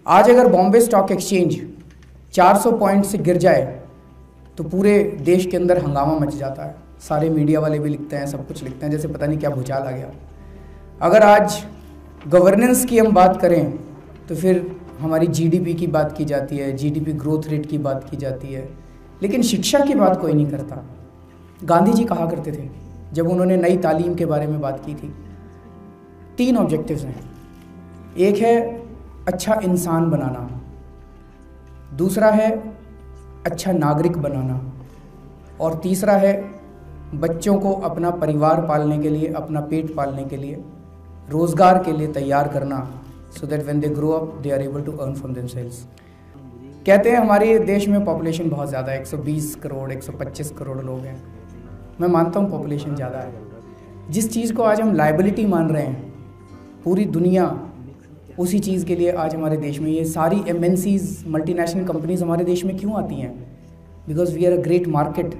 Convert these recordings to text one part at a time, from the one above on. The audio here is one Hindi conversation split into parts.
आज अगर बॉम्बे स्टॉक एक्सचेंज 400 पॉइंट से गिर जाए तो पूरे देश के अंदर हंगामा मच जाता है। सारे मीडिया वाले भी लिखते हैं, सब कुछ लिखते हैं, जैसे पता नहीं क्या भूचाल आ गया। अगर आज गवर्नेंस की हम बात करें तो फिर हमारी जीडीपी की बात की जाती है, जीडीपी ग्रोथ रेट की बात की जाती है, लेकिन शिक्षा की बात कोई नहीं करता। गांधी जी कहा करते थे जब उन्होंने नई तालीम के बारे में बात की थी, 3 ऑब्जेक्टिव्स हैं। एक है अच्छा इंसान बनाना, दूसरा है अच्छा नागरिक बनाना, और तीसरा है बच्चों को अपना परिवार पालने के लिए, अपना पेट पालने के लिए, रोज़गार के लिए तैयार करना, so that when they grow up they are able to earn from themselves. कहते हैं हमारे देश में पॉपुलेशन बहुत ज़्यादा है, 120 करोड़ 125 करोड़ लोग हैं। मैं मानता हूँ पॉपुलेशन ज़्यादा है। जिस चीज़ को आज हम लाइबिलिटी मान रहे हैं, पूरी दुनिया उसी चीज़ के लिए आज हमारे देश में ये सारी एमएनसीज, मल्टीनेशनल कंपनीज हमारे देश में क्यों आती हैं? Because we are a great market.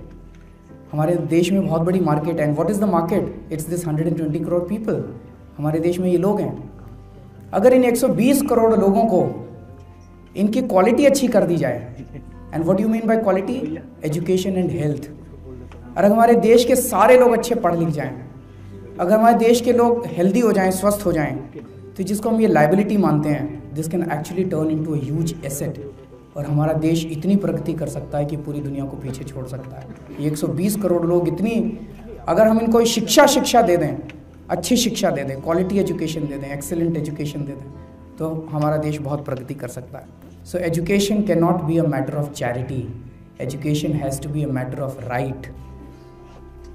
हमारे देश में बहुत बड़ी मार्केट है। And what is the market? It's this 120 crore people. हमारे देश में ये लोग हैं। अगर इन 120 करोड़ लोगों को इनकी क्वालिटी अच्छी कर दी जाए, and what you mean by quality? Education and health. अगर हमारे देश के सारे लोग अच्छे पढ़ लिख जाएं, अगर हमारे देश के लोग हेल्दी हो जाएं, स्वस्थ हो जाएं, तो जिसको हम ये लाइबिलिटी मानते हैं, this can actually turn into a huge asset, और हमारा देश इतनी प्रगति कर सकता है कि पूरी दुनिया को पीछे छोड़ सकता है। ये 120 करोड़ लोग इतनी, अगर हम इनको शिक्षा दे दें, अच्छी शिक्षा दे दें, क्वालिटी एजुकेशन दे दें, एक्सेलेंट एजुकेशन दे दें, तो हमारा देश बहुत प्रगति कर सकता है। So education can not be a matter of charity, education has to be a matter of right.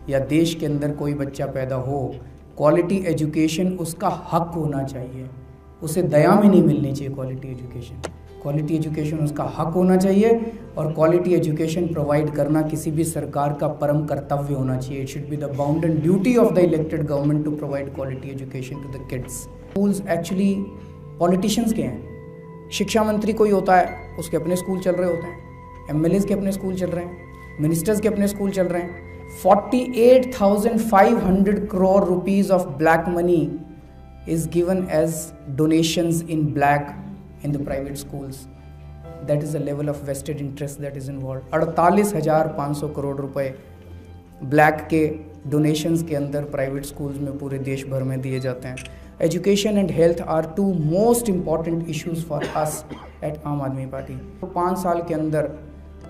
या देश के अंदर कोई बच्चा पैदा हो, क्वालिटी एजुकेशन उसका हक होना चाहिए, उसे दया में नहीं मिलनी चाहिए क्वालिटी एजुकेशन। क्वालिटी एजुकेशन उसका हक होना चाहिए, और क्वालिटी एजुकेशन प्रोवाइड करना किसी भी सरकार का परम कर्तव्य होना चाहिए। It should be the bounded duty of the elected government to provide quality education to the kids. Schools actually politicians के हैं। शिक्षा मंत्री कोई होता है, उसके अपने स्कूल चल रहे होते हैं, एमएलएज के अपने स्कूल चल रहे हैं, मिनिस्टर्स के अपने स्कूल चल रहे हैं। 48,500 crore rupees of black money is given as donations in black in the private schools. That is the level of vested interest that is involved. 48,500 crore रुपए ब्लैक के डोनेशंस के अंदर प्राइवेट स्कूल्स में पूरे देश भर में दिए जाते हैं। Education and health are 2 most important issues for us at Aam Aadmi party. 5 साल के अंदर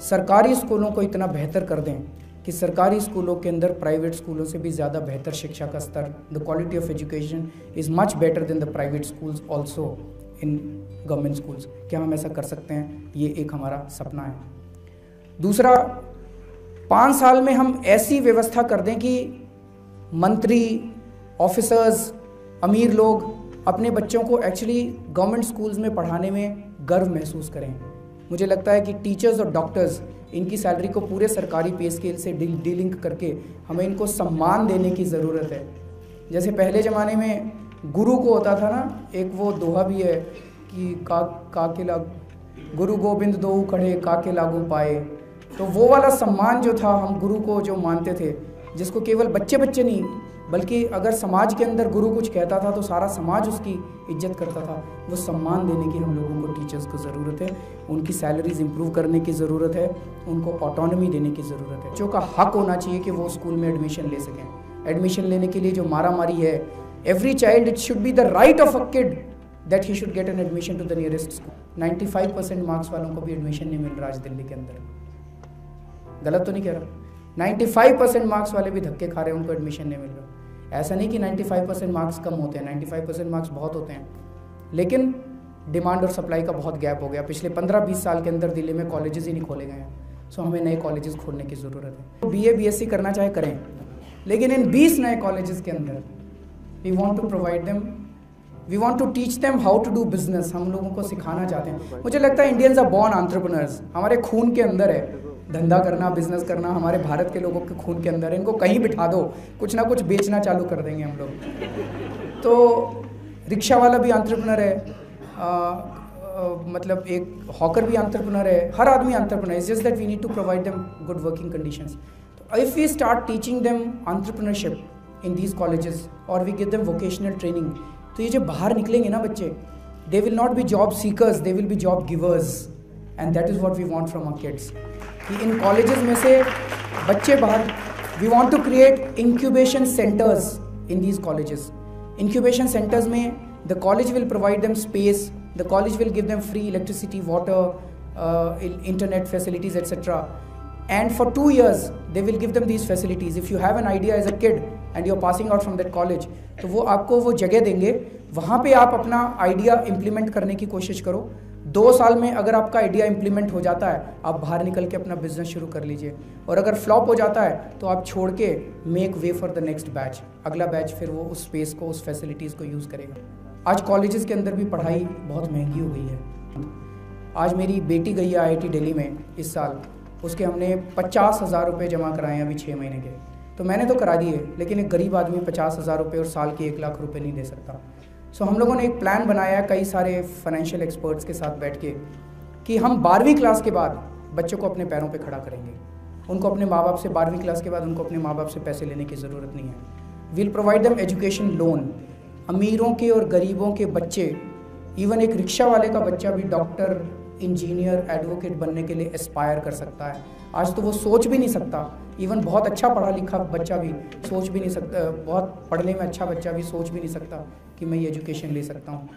सरकारी स्कूलों को इतना बेहतर कर दें कि सरकारी स्कूलों के अंदर प्राइवेट स्कूलों से भी ज़्यादा बेहतर शिक्षा का स्तर, the quality of education is much better than the private schools also in government schools. क्या हम ऐसा कर सकते हैं? ये एक हमारा सपना है। दूसरा, 5 साल में हम ऐसी व्यवस्था कर दें कि मंत्री, ऑफिसर्स, अमीर लोग अपने बच्चों को एक्चुअली गवर्नमेंट स्कूल्स में पढ़ाने में गर्व महसूस करें। मुझे लगता है कि टीचर्स और डॉक्टर्स, इनकी सैलरी को पूरे सरकारी पे स्केल से डीलिंक करके हमें इनको सम्मान देने की ज़रूरत है। जैसे पहले ज़माने में गुरु को होता था ना, एक वो दोहा भी है कि का के लाग गुरु गोविंद दो खड़े का के लागू पाए। तो वो वाला सम्मान जो था, हम गुरु को जो मानते थे, जिसको केवल बच्चे नहीं बल्कि अगर समाज के अंदर गुरु कुछ कहता था तो सारा समाज उसकी इज्जत करता था, वो सम्मान देने की हम लोगों को टीचर्स को ज़रूरत है। उनकी सैलरीज इंप्रूव करने की ज़रूरत है, उनको ऑटोनॉमी देने की ज़रूरत है। बच्चों का हक होना चाहिए कि वो स्कूल में एडमिशन ले सकें। एडमिशन लेने के लिए जो मारामारी है, every child, it should be the right of a kid that he should get an admission to the nearest school. 95% marks वालों को भी एडमिशन नहीं मिल रहा आज दिल्ली के अंदर। गलत तो नहीं कह रहा? 95% मार्क्स वाले भी धक्के खा रहे हैं, उनको एडमिशन नहीं मिल रहा। ऐसा नहीं कि 95% मार्क्स कम होते हैं, 95% मार्क्स बहुत होते हैं, लेकिन डिमांड और सप्लाई का बहुत गैप हो गया। पिछले 15-20 साल के अंदर दिल्ली में कॉलेजेस ही नहीं खोले गए हैं। सो हमें नए कॉलेजेस खोलने की ज़रूरत है। BA BSc करना चाहे करें, लेकिन इन 20 नए कॉलेजेस के अंदर we want to provide them, we want to teach them how to do business. हम लोगों को सिखाना चाहते हैं। मुझे लगता है इंडियंस आर बॉर्न एंटरप्रेन्योर्स, हमारे खून के अंदर है धंधा करना, बिजनेस करना, हमारे भारत के लोगों के खून के अंदर है। इनको कहीं बिठा दो, कुछ ना कुछ बेचना चालू कर देंगे हम लोग। तो रिक्शा वाला भी एंटरप्रेन्योर है, मतलब एक हॉकर भी एंटरप्रेन्योर है, हर आदमी entrepreneur. It's just that we need to provide them good working conditions. तो if we start teaching them entrepreneurship in these colleges और we give them vocational training, तो ये जो बाहर निकलेंगे ना बच्चे, They will not be job seekers, they will be job givers, and that is what we want from our kids. कि इन colleges में से बच्चे बाहर, we want to create incubation centers in these colleges. Incubation centers में the college will provide them space, the college will give them free electricity, water, internet facilities, etc. And for 2 years they will give them these facilities. If you have an idea as a kid and you're passing out from that college, तो वो आपको वो जगह देंगे, वहाँ पे आप अपना आइडिया इम्प्लीमेंट करने की कोशिश करो. 2 साल में अगर आपका आइडिया इम्प्लीमेंट हो जाता है, आप बाहर निकल के अपना बिजनेस शुरू कर लीजिए. और अगर फ्लॉप हो जाता है तो आप छोड़ के make way for the next batch. अगला बैच फिर वो उस स्पेस को, उस फैसिलिटीज़ को यूज़ करेगा. आज कॉलेजेस के अंदर भी पढ़ाई बहुत महंगी हो गई है. आज मेरी बेटी गई है IIT दिल्ली में इस साल, उसके हमने 50,000 रुपये जमा कराए हैं अभी 6 महीने के. तो मैंने तो करा दिए, लेकिन एक गरीब आदमी 50,000 रुपये और साल के 1 लाख रुपए नहीं दे सकता. सो हम लोगों ने एक प्लान बनाया है कई सारे फाइनेंशियल एक्सपर्ट्स के साथ बैठ के कि हम 12वीं क्लास के बाद बच्चों को अपने पैरों पे खड़ा करेंगे. उनको अपने माँ बाप से 12वीं क्लास के बाद उनको अपने माँ बाप से पैसे लेने की ज़रूरत नहीं है. Will provide them education loan. अमीरों के और गरीबों के बच्चे, इवन एक रिक्शा वाले का बच्चा भी डॉक्टर, इंजीनियर, एडवोकेट बनने के लिए एस्पायर कर सकता है. आज तो वो सोच भी नहीं सकता. इवन बहुत अच्छा पढ़ा लिखा बच्चा भी सोच भी नहीं सकता, बहुत पढ़ने में अच्छा बच्चा भी सोच भी नहीं सकता कि मैं ये एजुकेशन ले सकता हूँ.